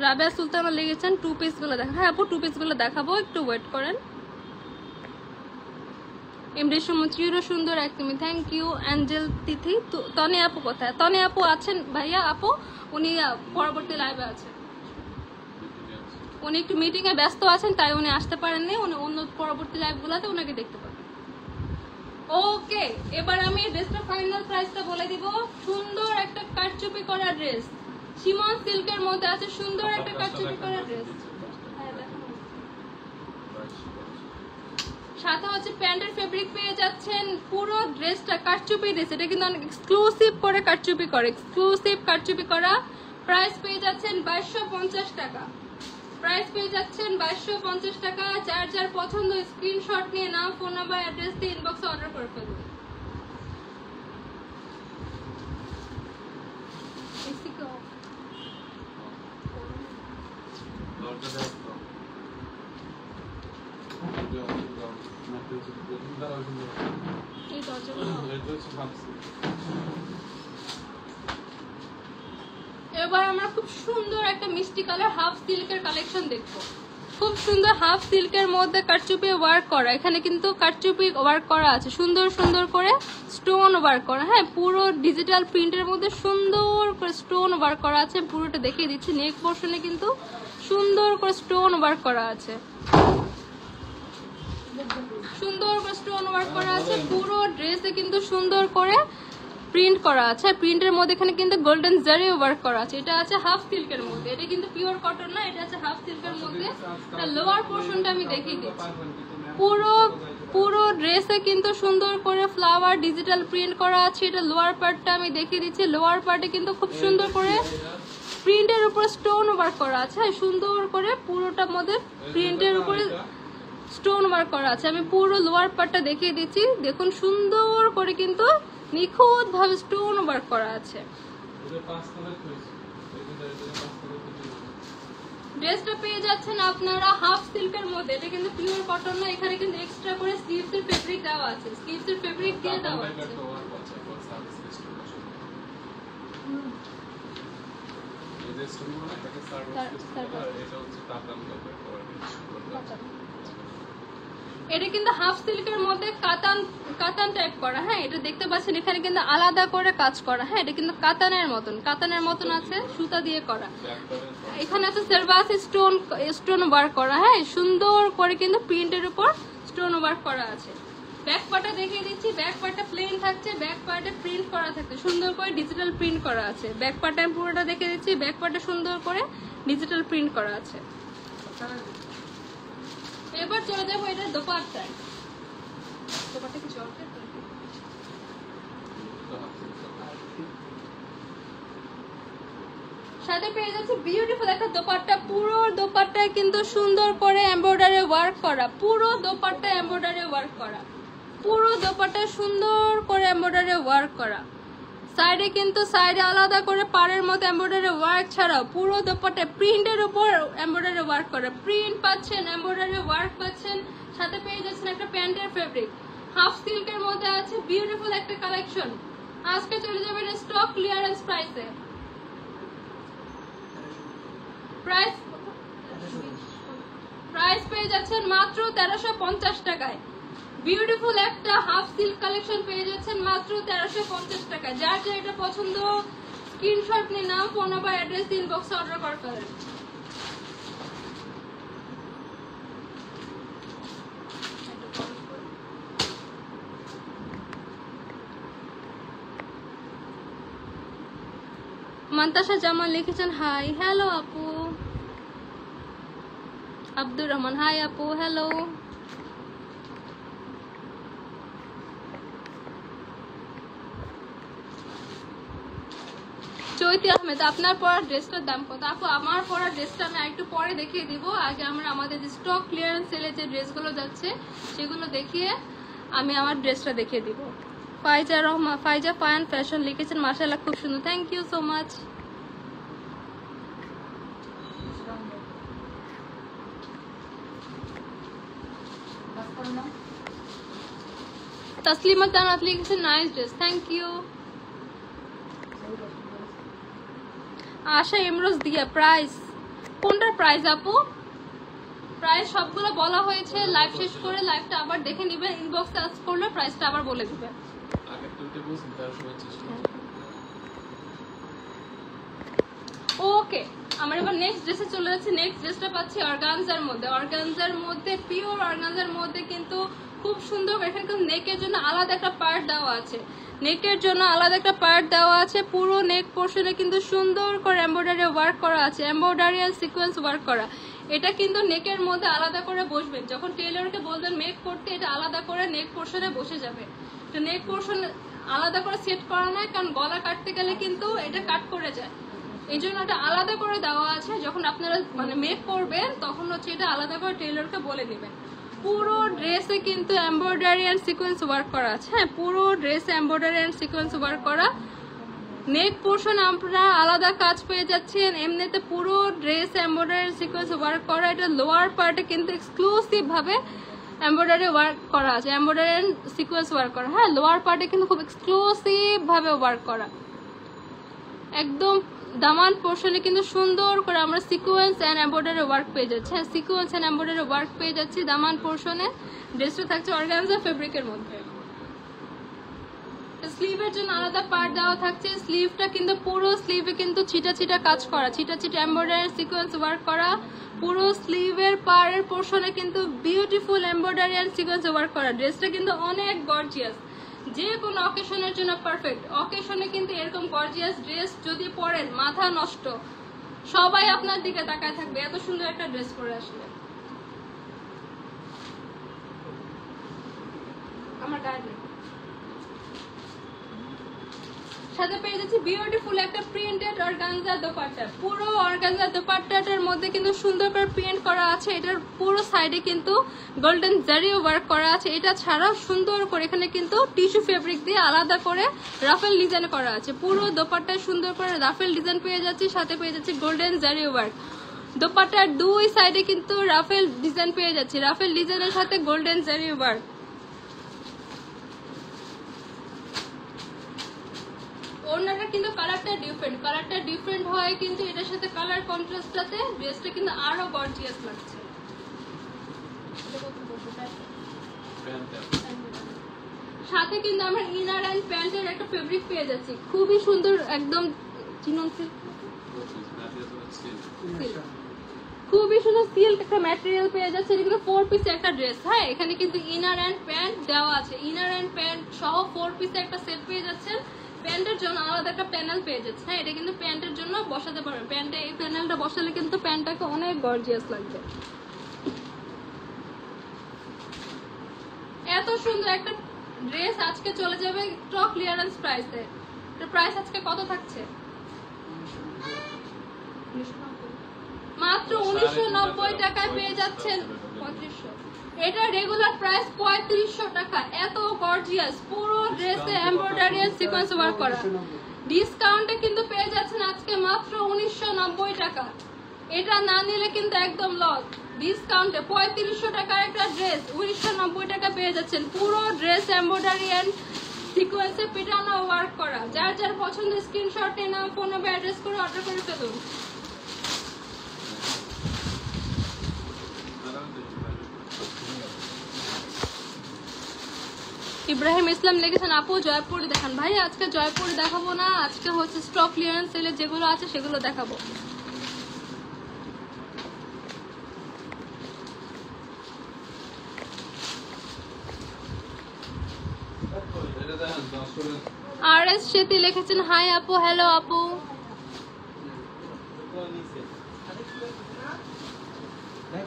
রাবেয়া সুলতান লিখেছেন টু পিস গুলো দেখান। হ্যাঁ আপু টু পিস গুলো দেখাবো, একটু ওয়েট করেন। এমডিশিরো সুন্দর একদমই, থ্যাংক ইউ। অ্যাঞ্জেল তিথি, তনে আপু কোথায়? তনে আপু আছেন ভাইয়া, আপু উনি পরবর্তী লাইভে আছেন, উনি একটু মিটিং এ ব্যস্ত আছেন তাই উনি আসতে পারেননি, উনি অন্য পরবর্তী লাইভ গুলাতে ওনাকে দেখতে পাবেন। ওকে, এবার আমি ড্রেসটার ফাইনাল প্রাইসটা বলে দিব। সুন্দর একটা কাটচুপি করা ড্রেস, শিমন সিল্কের মধ্যে আছে, সুন্দর একটা কাটচুপি করা ড্রেস। সাথে হচ্ছে প্যান্টের ফেব্রিক পেয়ে যাচ্ছেন। পুরো ড্রেসটা কাটচুপি ড্রেস, এটা কিন্তু অনেক এক্সক্লুসিভ করে কাটচুপি করে, এক্সক্লুসিভ কাটচুপি করা। প্রাইস পেয়ে যাচ্ছেন 2250 টাকা। প্রাইস পেয়ে যাচ্ছেন 2250 টাকা। যার যার পছন্দ স্ক্রিনশট নিয়ে নাম, ফোন নাম্বার, অ্যাড্রেস দিয়ে ইনবক্সে অর্ডার করে ফেলুন। এবার আমরা খুব সুন্দর একটা মিষ্টি কালার হাফ সিল্কের কালেকশন দেখবো। খুব সুন্দর হাফ সিল্কের মধ্যে কাটচুপি ওয়ার্ক করা, এখানে কিন্তু কাটচুপি ওয়ার্ক করা আছে, সুন্দর সুন্দর করে স্টোন ওয়ার্ক করা। হ্যাঁ, পুরো ডিজিটাল প্রিন্টের মধ্যে সুন্দর করে স্টোন ওয়ার্ক করা আছে। পুরোটা দেখিয়ে দিচ্ছি, নেক পোর্শনে কিন্তু সুন্দর করে স্টোন ওয়ার্ক করা আছে, সুন্দর করে স্টোন ওয়ার্ক করা আছে। পুরো ড্রেসে কিন্তু সুন্দর করে প্রিন্ট করা আছে। প্রিন্টের মধ্যে এখানে কিন্তু গোল্ডেন জারি ওয়ার্ক করা আছে। এটা আছে হাফ সিল্কের মধ্যে, এটা কিন্তু পিওর কটন না, এটা আছে হাফ সিল্কের মধ্যে। লোয়ার পোর্শনটা আমি দেখিয়ে দিচ্ছি, পুরো পুরো ড্রেসে কিন্তু সুন্দর করে ফ্লাওয়ার ডিজিটাল প্রিন্ট করা আছে। এটা লোয়ার পার্টটা আমি দেখিয়ে দিচ্ছি। লোয়ার পার্টে কিন্তু খুব সুন্দর করে প্রিন্টের উপর স্টোন ওয়ার্ক করা আছে, সুন্দর করে পুরোটার মধ্যে প্রিন্টের উপরে স্টোন ওয়ার্ক করা আছে। আমি পুরো লোয়ার পার্টটা দেখিয়ে দিচ্ছি, দেখুন সুন্দর করে কিন্তু নিখুঁত ভাবে স্টোন ওয়ার্ক করা আছে। ড্রেসটা পেয়ে যাচ্ছেন আপনারা হাফ সিল্কের মধ্যে, এটা কিন্তু পিওর কটন না, এখানে কিন্তু এক্সট্রা করে স্লিভস এর ফেব্রিক দেওয়া আছে, স্লিভস এর ফেব্রিক দিয়ে দেওয়া আছে। এটা কিন্তু হাফ সিল্কের মধ্যে কাতান টাইপ করা, হ্যাঁ এটা দেখতে পাচ্ছেন এখানে কিন্তু আলাদা করে কাজ করা, হ্যাঁ এটা কিন্তু কাতানের মতন আছে, সুতা দিয়ে করা। এখানে আছে সেরবাসি স্টোন ওয়ার্ক করা, হ্যাঁ সুন্দর করে কিন্তু প্রিন্টের উপর স্টোন ওয়ার্ক করা আছে। ব্যাক পার্টটা দেখিয়ে দিচ্ছি, ব্যাক পার্টটা প্লেন থাকছে, ব্যাক পার্টে প্রিন্ট করা থাকছে, সুন্দর করে ডিজিটাল প্রিন্ট করা আছে। ব্যাক পার্টটা আমি পুরোটা দেখিয়ে দিচ্ছি, ব্যাক পার্টে সুন্দর করে ডিজিটাল প্রিন্ট করা আছে। এবার চলে যাবো এটা দোপাট্টায়। দোপাট্টা কি জর্জেট? সাথে পেয়ে যাচ্ছে বিউটিফুল একটা দোপাট্টা। পুরো দোপাট্টায় কিন্তু সুন্দর করে এমব্রয়ডারি ওয়ার্ক করা, পুরো দোপাট্টা এমব্রয়ডারি ওয়ার্ক করা, পুরো দোপাট্টা সুন্দর করে এমব্রয়ডারি ওয়ার্ক করা। সাইডে কিন্তু সাইডে আলাদা করে পাড়ের মতো এমব্রয়ডারি ওয়ার্ক ছাড়াও পুরো দোপাট্টা প্রিন্টের উপর এমব্রয়ডারি ওয়ার্ক করা, প্রিন্ট পাচ্ছেন, এমব্রয়ডারি ওয়ার্ক পাচ্ছেন, সাথে পেয়ে যাচ্ছেন একটা প্যান্টের ফেব্রিক। হাফ সিল্কের মধ্যে আছে বিউটিফুল একটা কালেকশন। আজকে চলে যাবে এটা স্টক ক্লিয়ারেন্স প্রাইসে। প্রাইস পেয়ে যাচ্ছেন মাত্র 1350 টাকায়। বিউটিফুল একটা হাফ সিল্ক কালেকশন পেয়ে যাচ্ছেন মাত্র 1350 টাকায়। যার যা এটা পছন্দ স্ক্রিনশট নিয়ে নাম, ফোন নাম্বার, অ্যাড্রেস ইনবক্সে অর্ডার করে ফেলেন। মান্তাসা জামান লিখেছেন হাই, হ্যালো আপু। আব্দুর রহমান হাই আপু, হ্যালো। চৈতি আহমেদ, আপনার পরা ড্রেসটার দাম কত? আপু আমার পরা ড্রেসটা আমি একটু পরে দেখিয়ে দিব। আগে আমরা আমাদের যে স্টক ক্লিয়ারেন্স সেলে যে ড্রেসগুলো যাচ্ছে সেগুলো দেখিয়ে আমি আমার ড্রেসটা দেখিয়ে দিব। ফাইজা ফায়ান ফ্যাশন লিখেছেন মাশাআল্লাহ খুব সুন্দর, thank you so much. Taslima Tanat লিখেছেন nice dress, thank you. Asha Imroz Diya price কোনটার প্রাইস আপু? প্রাইস সবগুলো বলা হয়েছে, লাইভ শেষ করে লাইভটা আবার দেখে নেবেন, ইনবক্সে আস করলে প্রাইসটা আবার বলে দিবেন। ওকে, আমরা এবার নেক্সট ড্রেসে চলে যাচ্ছি। নেক্সট ড্রেসটা পাচ্ছি অর্গানজার মধ্যে, অর্গানজার মধ্যে পিওর অর্গানজার মধ্যে কিন্তু খুব সুন্দর। এখানে কিন্তু নেকের জন্য আলাদা একটা পার্ট দেওয়া আছে, নেকের জন্য আলাদা একটা পার্ট দেওয়া আছে। পুরো নেক পোর্শনে কিন্তু সুন্দর করে এমব্রয়ডারি ওয়ার্ক করা আছে, এমব্রয়ডারি আর সিকোয়েন্স ওয়ার্ক করা। এটা কিন্তু নেকের মধ্যে আলাদা করে বসবেন, যখন টেইলরকে বলবেন মেক করতে, এটা আলাদা করে নেক পোর্শনে বসে যাবে। তো নেক পোর্শন আলাদা করে সেট করা নয়, কারণ গলা কাটতে গেলে কিন্তু এটা কাট করে যায়, এই জন্য এটা আলাদা করে দেওয়া আছে। যখন আপনারা মানে মেক করবেন তখন হচ্ছে এটা আলাদা করে টেইলরকে বলে নেবেন। পুরো ড্রেসে কিন্তু এমব্রয়ডারি এন্ড সিকোয়েন্স ওয়ার্ক করা আছে, হ্যাঁ পুরো ড্রেসে এমব্রয়ডারি এন্ড সিকোয়েন্স ওয়ার্ক করা। নেক পোর্শন আপনারা আলাদা কাজ পেয়ে যাচ্ছেন, এমনিতে পুরো ড্রেস এমব্রয়ডারি সিকোয়েন্স ওয়ার্ক করা। এটা লোয়ার পার্টে কিন্তু এক্সক্লুসিভ ভাবে এমব্রয়ডারি ওয়ার্ক করা আছে, এমব্রয়ডারি এন্ড সিকোয়েন্স ওয়ার্ক করা, হ্যাঁ লোয়ার পার্টে কিন্তু খুব এক্সক্লুসিভ ভাবে ওয়ার্ক করা। একদম দামান পোর্শনে কিন্তু সুন্দর করে আমরা সিকোয়েন্স এন্ড এমব্রয়ডারি ওয়ার্ক পেয়ে যাচ্ছি, হ্যাঁ সিকোয়েন্স এন্ড এমব্রয়ডারি ওয়ার্ক পেয়ে যাচ্ছি দামান পোর্শনে। ড্রেসটা থাকছে অর্গানজা ফেব্রিকের মধ্যে। স্লিভের জন্য আলাদা পার্ট দেওয়া থাকছে, স্লিভটা কিন্তু পুরো স্লিভে কিন্তু ছিটা ছিটা কাজ করা, ছিটা ছিটা এমব্রয়ডারি সিকোয়েন্স ওয়ার্ক করা। পুরো স্লিভের পাড়ের পোর্শনে কিন্তু beautiful embroidery and sequence work করা। ড্রেসটা কিন্তু অনেক গর্জিয়াস, যে কোনো অকেশনের জন্য পারফেক্ট। অকেশনে কিন্তু এরকম গর্জিয়াস ড্রেস যদি পরেন মাথা নষ্ট, সবাই আপনার দিকে তাকায় থাকবে, এত সুন্দর একটা ড্রেস পরে আসলে। আমার গায়ে সাথে পেয়ে যাচ্ছি বিউটিফুল একটা প্রিন্টেড অর্গানজা দোপাট্টা। পুরো অর্গানজা দোপাট্টাটার মধ্যে কিন্তু সুন্দর করে প্রিন্ট করা আছে। এটার পুরো সাইডে কিন্তু গোল্ডেন জারি ওয়ার্ক করা আছে। এটা ছাড়াও সুন্দর করে এখানে কিন্তু টিস্যু ফেব্রিক দিয়ে আলাদা করে রাফেল ডিজাইন করা আছে। পুরো দোপাট্টায় সুন্দর করে রাফেল ডিজাইন পেয়ে যাচ্ছি, সাথে পেয়ে যাচ্ছি গোল্ডেন জারি ওয়ার্ক। দোপাট্টার দুই সাইডে কিন্তু রাফেল ডিজাইন পেয়ে যাচ্ছি, রাফেল ডিজাইনের সাথে গোল্ডেন জারি ওয়ার্ক। ওনাটা কিন্তু কালারটা ডিফারেন্ট হয়, কিন্তু এটার সাথে কালার কন্ট্রাস্টটাতে ড্রেসটা কিন্তু আরো গর্জিয়াস লাগছে। সাথে কিন্তু আমরা ইনার এন্ড প্যান্টের একটা ফেব্রিক পেয়ে যাচ্ছি, খুবই সুন্দর, একদম চিনন সিল্ক, খুবই সুন্দর সিল্ক একটা ম্যাটেরিয়াল পেয়ে যাচ্ছে। এটা কিন্তু 4 পিস একটা ড্রেস। হ্যাঁ, এখানে কিন্তু ইনার এন্ড প্যান্ট দেওয়া আছে, ইনার এন্ড প্যান্ট সহ 4 পিস একটা সেট পেয়ে যাচ্ছেন। প্যান্টের জন্য আলাদা একটা প্যানেল পেয়ে যাচ্ছে। হ্যাঁ, এটা কিন্তু প্যান্টের জন্য বসাতে পারবেন, প্যান্টে এই প্যানেলটা বসালে কিন্তু প্যান্টটাকে অনেক গর্জিয়াস লাগবে। এত সুন্দর একটা ড্রেস আজকে চলে যাবে স্টক ক্লিয়ারেন্স প্রাইসে। এর প্রাইস আজকে কত থাকছে? মাত্র 1990 টাকায় পেয়ে যাচ্ছেন 3500। এটা রেগুলার প্রাইস 3500 টাকা। এত গর্জিয়াস, পুরো ড্রেসে এমব্রয়ডারি আর সিকোয়েন্স ওয়ার্ক করা। ডিসকাউন্টে কিন্তু পেয়ে যাচ্ছেন আজকে মাত্র 1990 টাকা। এটা না নিলে কিন্তু একদম লস। ডিসকাউন্টে 3500 টাকার একটা ড্রেস 1990 টাকা পেয়ে যাচ্ছেন। পুরো ড্রেস এমব্রয়ডারি এন্ড সিকোয়েন্সে পিটানো ওয়ার্ক করা। যার যার পছন্দের স্ক্রিনশট নিয়ে নাম, ফোন নাম্বার, অ্যাড্রেস করে অর্ডার করে ফেলুন। ইব্রাহিম ইসলাম লিখেছেন, আপু জয়পুরি দেখান। ভাই আজকে জয়পুরি দেখাবো না, আজকে হচ্ছে স্টক ক্লিয়ারেন্স সেলে যেগুলো আছে সেগুলো দেখাবো। আর এস সেতি লিখেছেন, হাই আপু, হ্যালো আপু।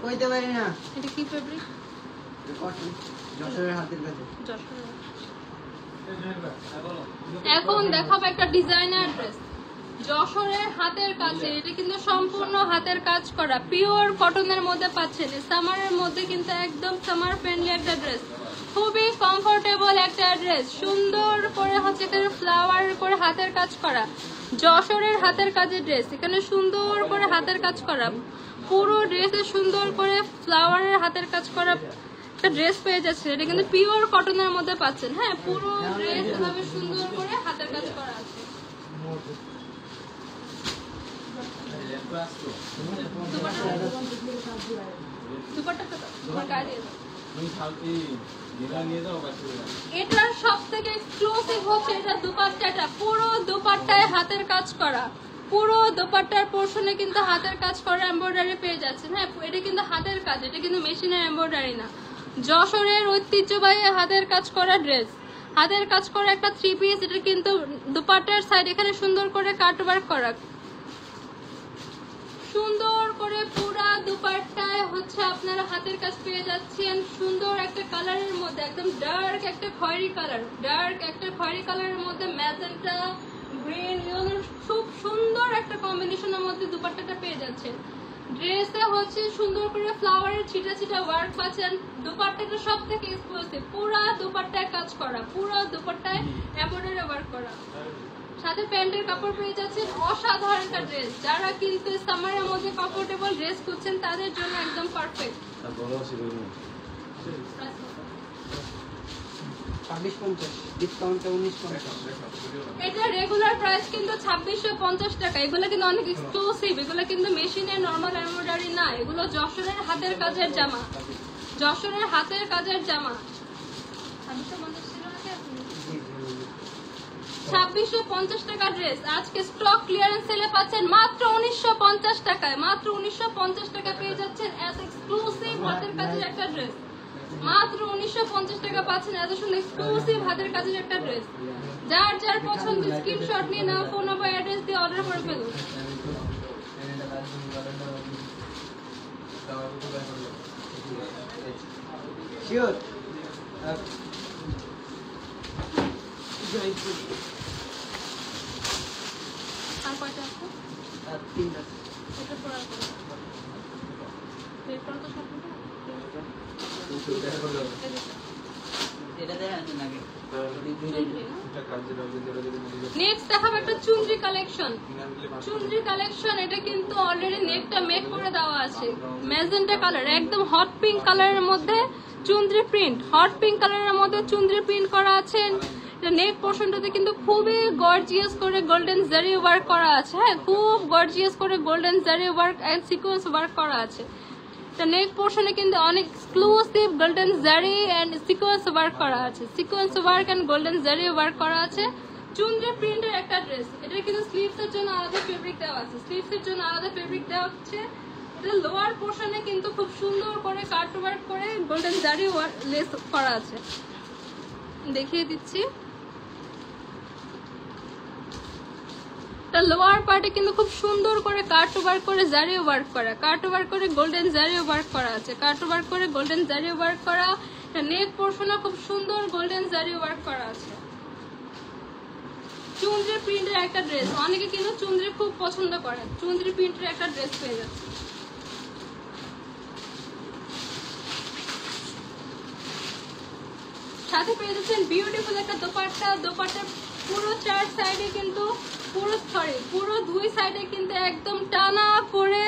কইতে পারি না এটা কি ফেব্রিক? যশোরের হাতের কাছে। এখন দেখাবো একটা ডিজাইনার ড্রেস যশোরের হাতের কাছে। এটা কিন্তু সম্পূর্ণ হাতের কাজ করা, পিওর কটনের মধ্যে পাচ্ছেন। সামারের মধ্যে কিন্তু একদম সামার ফ্রেন্ডলি একটা ড্রেস, খুবই কমফোর্টেবল একটা ড্রেস। সুন্দর করে হচ্ছে এখানে ফ্লাওয়ার করে হাতের কাজ করা, যশোরের হাতের কাজের ড্রেস। এখানে সুন্দর করে হাতের কাজ করা, পুরো ড্রেসে সুন্দর করে ফ্লাওয়ারের হাতের কাজ করা একটা ড্রেস পেয়ে যাচ্ছে। এটা কিন্তু পিওর কটনের মধ্যে পাচ্ছেন। হ্যাঁ, পুরো ড্রেস এভাবে সুন্দর করে হাতের কাজ করা আছে। এটার সব থেকে এক্সক্লুসিভ হচ্ছে এটা দুপাট্টাটা, পুরো দুপাট্টায় হাতের কাজ করা। পুরো দোপাট্টার পোর্শনে কিন্তু হাতের কাজ করা এমব্রয়ডারি পেয়ে যাচ্ছেন। হ্যাঁ, এটা কিন্তু হাতের কাজ, এটা কিন্তু মেশিনের এমব্রয়ডারি না। যশোরের ঐতিহ্যবাহী হাতের কাজ করা ড্রেস, হাতের কাজ করা একটা 3 পিস। এটা কিন্তু দোপাট্টার সাইড এখানে সুন্দর করে কাট ওয়ার্ক করা, সুন্দর করে পুরা দুপাট্টায় হচ্ছে আপনারা হাতের কাজ পেয়ে যাচ্ছেন। সুন্দর একটা কালারের মধ্যে, একদম ডার্ক একটা খয়েরি কালার, ডার্ক একটা খয়েরি কালারের মধ্যে ম্যাজেন্টা, গ্রিন, ইয়েলো, খুব সুন্দর একটা কম্বিনেশনের মধ্যে দুপাট্টাটা পেয়ে যাচ্ছেন। ড্রেসে হচ্ছে সুন্দর করে ফ্লাওয়ারের ছিটা ছিটা ওয়ার্ক পাচ্ছেন। দুপাট্টাটা সব থেকে এক্সক্লুসিভ, পুরা দুপাট্টায় কাজ করা, পুরো দুপাট্টায় এমব্রয়ডারি ওয়ার্ক করা। সাথে প্যান্টের কাপড় পেয়ে যাচ্ছেন। অসাধারণ একটা ড্রেস, যারা কিন্তু সামারের মধ্যে কমফোর্টেবল ড্রেস খুঁজছেন তাদের জন্য একদম পারফেক্ট। 2650 ডিসকাউন্টে 1950। এটা রেগুলার প্রাইস কিন্তু 2650 টাকা। এগুলো কিন্তু অনেক এক্সক্লুসিভ, এগুলো কিন্তু মেশিনের নরমাল এমব্রয়ডারি না, এগুলো যশোরের হাতের কাজের জামা, যশোরের হাতের কাজের জামা। 2650 টাকা ড্রেস আজকে স্টক ক্লিয়ারেন্স সেলে পাচ্ছেন মাত্র 1950 টাকায়। মাত্র 1950 টাকা পেয়ে যাচ্ছেন এত এক্সক্লুসিভ হাতের কাজের একটা ড্রেস। মাত্র 1950 টাকা পাচ্ছেন এত সুন্দর এক্সক্লুসিভ হাতের কাজের একটা ড্রেস। যার যার পছন্দ স্ক্রিনশট নিয়ে নাও, ফোন নাম্বার, অ্যাড্রেস দিয়ে অর্ডার করে ফেলুন। শিওর আর কয়টা আছে? আর 3টা। এটা পরে আর কয়টা? এরপর তো সব কটা? এটা দেন নাকি? নেক্সট দেখাবো একটা চুনরি কালেকশন। চুনরি কালেকশন, এটা কিন্তু অলরেডি নেকটা মেক করে দেওয়া আছে। ম্যাজেন্টা কালার, একদম হট পিঙ্ক কালারের মধ্যে চুনরি প্রিন্ট, হট পিঙ্ক কালারের মধ্যে চুনরি প্রিন্ট করা আছে। নেক পোর্শনটাতে কিন্তু খুবই গর্জিয়াস করে গোল্ডেন জারি ওয়ার্ক করা আছে। হ্যাঁ, খুব গর্জিয়াস করে গোল্ডেন জারি ওয়ার্ক এন্ড সিকোয়েন্স ওয়ার্ক করা আছে। নেক পোর্শনে কিন্তু অনেক এক্সক্লুসিভ গোল্ডেন জারি এন্ড সিকোয়েন্স ওয়ার্ক করা আছে। সিকোয়েন্স ওয়ার্ক এন্ড গোল্ডেন জারি ওয়ার্ক করা আছে। চুনরি প্রিন্টের একটা ড্রেস। এটা কিন্তু স্লিভস এর জন্য আলাদা ফেব্রিক দেওয়া আছে। স্লিভস এর জন্য আলাদা ফেব্রিক দেওয়া হচ্ছে। এটা লোয়ার পোর্শনে কিন্তু খুব সুন্দর করে কাট ওয়ার্ক করে গোল্ডেন জারি লেস করা আছে। দেখিয়ে দিচ্ছি। লোয়ার পার্টে কিন্তু খুব সুন্দর করে কাট ওয়ার্ক করে জারি ওয়ার্ক করা, কাট ওয়ার্ক করে গোল্ডেন জারি ওয়ার্ক করা আছে, কাট ওয়ার্ক করে গোল্ডেন জারি ওয়ার্ক করা। নেক পোর্শনে খুব সুন্দর গোল্ডেন জারি ওয়ার্ক করা আছে। চুনরি প্রিন্টের একটা ড্রেস, অনেকে কিন্তু চুনরি খুব পছন্দ করে। চুনরি প্রিন্টের একটা ড্রেস পেয়ে যাচ্ছে। সাথে পেয়ে যাচ্ছেন বিউটিফুল একটা দোপাট্টা। দোপাট্টার পুরো চার সাইডে কিন্তু পুরো দুই সাইডে কিন্তু একদম টানা করে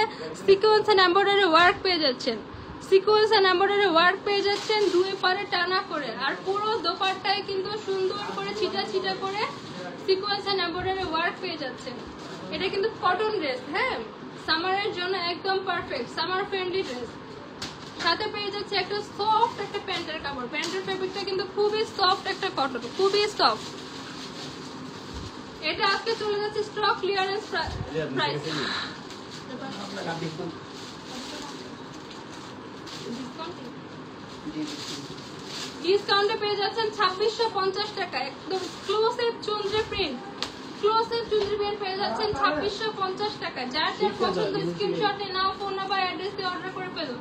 সিকোয়েন্স এন্ড এমব্রয়ডারি ওয়ার্ক পেয়ে যাচ্ছেন। সিকোয়েন্স এন্ড এমব্রয়ডারি ওয়ার্ক পেয়ে যাচ্ছেন দুই পারে টানা করে। আর পুরো দোপাট্টায় কিন্তু সুন্দর করে ছিটা ছিটা করে সিকোয়েন্স এন্ড এমব্রয়ডারি ওয়ার্ক পেয়ে যাচ্ছেন। এটা কিন্তু কটন ড্রেস। হ্যাঁ, সামারের জন্য একদম পারফেক্ট, সামার ফ্রেন্ডলি ড্রেস। সাথে পেয়ে যাচ্ছে একটা সফট একটা প্যান্টের কাপড়। প্যান্টের ফেব্রিকটা কিন্তু খুবই সফট একটা কটন, খুবই সফট। এটা আজকে চলে যাচ্ছে স্টক ক্লিয়ারেন্স প্রাইস। ডিসকাউন্টে পেয়ে যাচ্ছেন 2650 টাকা। একদম এক্সক্লুসিভ চুনরি প্রিন্ট, এক্সক্লুসিভ চুনরি প্রিন্ট পেয়ে যাচ্ছেন 2650 টাকা। যার যার পছন্দ স্ক্রিনশট নিয়ে নাও, ফোন নাম্বার অ্যাড্রেস দিয়ে অর্ডার করে ফেলো।